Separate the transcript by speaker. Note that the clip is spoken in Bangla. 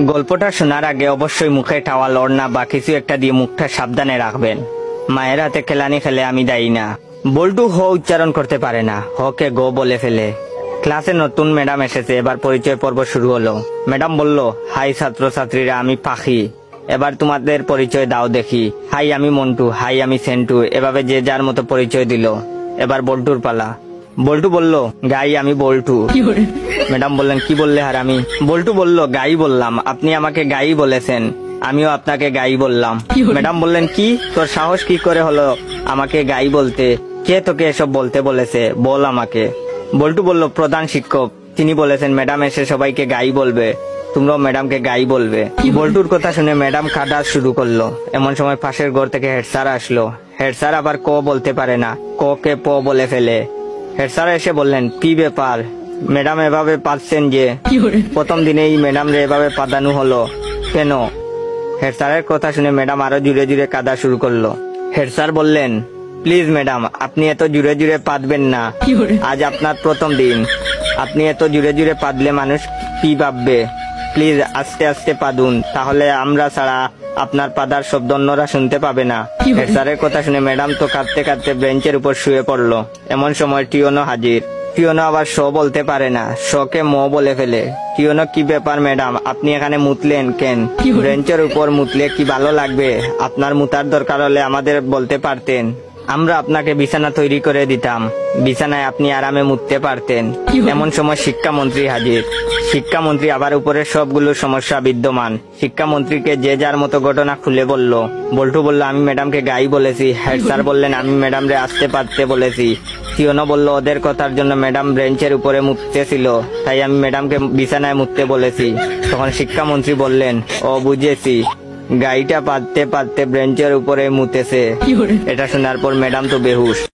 Speaker 1: গল্পটা শোনার আগে অবশ্যই মুখে টাওয়াল ওড়না বা কিছু একটা দিয়ে মুখটা সাবধানে রাখবেন। মায়ের হাতে খেলানি খেলে আমি দায়ী না। বল্টু হ উচ্চারণ করতে পারে না, হকে গো বলে ফেলে। ক্লাসে নতুন ম্যাডাম এসেছে, এবার পরিচয় পর্ব শুরু হলো। ম্যাডাম বলল, হাই ছাত্রছাত্রীরা, আমি পাখি, এবার তোমাদের পরিচয় দাও দেখি। হাই আমি মন্টু, হাই আমি সেন্টু, এভাবে যে যার মতো পরিচয় দিল। এবার বল্টুর পালা। বল্টু বলল, গাই আমি বল্টু। ম্যাডাম বললেন, কি বললে হারামি? বল্টু বলল, গাই বললাম, আপনি আমাকে গাই বলেছেন, আমিও আপনাকে গাই বললাম। ম্যাডাম বললেন, কি তোর সাহস কি করে হলো আমাকে গাই বলতে? কে তোকে এসব বলতে বলেছে, বল আমাকে। বল্টু বলল, প্রধান শিক্ষক, তিনি বলেছেন ম্যাডাম এসে সবাইকে গাই বলবে, তোমরাও ম্যাডামকে গাই বলবে। বল্টুর কথা শুনে ম্যাডাম কাঁদা শুরু করলো। এমন সময় পাশের ঘর থেকে হেড স্যার আসলো। হেড স্যার আবার ক বলতে পারে না, ক কে প বলে ফেলে। হেড স্যার এসে বললেন, কি ব্যাপার ম্যাডাম, এভাবে পাচ্ছেন যে? প্রথম দিনেই ম্যাডাম রে এভাবে পাদানো হলো কেন? হেড স্যারের কথা শুনে ম্যাডাম আরো জুড়ে জুড়ে কাঁদা শুরু করলো। হেড স্যার বললেন, প্লিজ ম্যাডাম, আপনি এত জুড়ে জুড়ে পাদবেন না, আজ আপনার প্রথম দিন, আপনি এত জুড়ে জুড়ে পাদলে মানুষ কি ভাববে? প্লিজ আস্তে আস্তে পাদুন, তাহলে আমরা ছাড়া আপনার পাদার শব্দ অন্যরা শুনতে পাবে না। হেড স্যারের কথা শুনে ম্যাডাম তো কাঁদতে কাঁদতে বেঞ্চের উপর শুয়ে পড়লো। এমন সময় টিওনো হাজির। টিওনো আবার শ বলতে পারে না, শকে ম বলে ফেলে। টিওনো, কি ব্যাপার ম্যাডাম, আপনি এখানে মুতলেন কেন? বেঞ্চের উপর মুতলে কি ভালো লাগবে? আপনার মুতার দরকার হলে আমাদের বলতে পারতেন, আমরা আপনাকে বিছানা তৈরি করে দিতাম, বিছানায় আপনি আরামে মুততে পারতেন। এমন সময় শিক্ষামন্ত্রী হাজির। শিক্ষামন্ত্রী আবার উপরের সবগুলো সমস্যা বিদ্যমান। শিক্ষামন্ত্রীকে যে যার মতো ঘটনা খুলে বলল। বল্টু বলল, আমি ম্যাডামকে গাই বলেছি। হেড স্যার বললেন, আমি ম্যাডাম রে আসতে পারতে বলেছি। টিওনো বলল, ওদের কথার জন্য ম্যাডাম বেঞ্চের উপরে মুততেছিল, তাই আমি ম্যাডামকে বিছানায় মুততে বলেছি। তখন শিক্ষামন্ত্রী বললেন, ও বুঝেছি, গাইটা পাততে পাততে বেঞ্চের উপরে মুতেছে। এটা শোনার পর ম্যাডাম তো বেহুশ।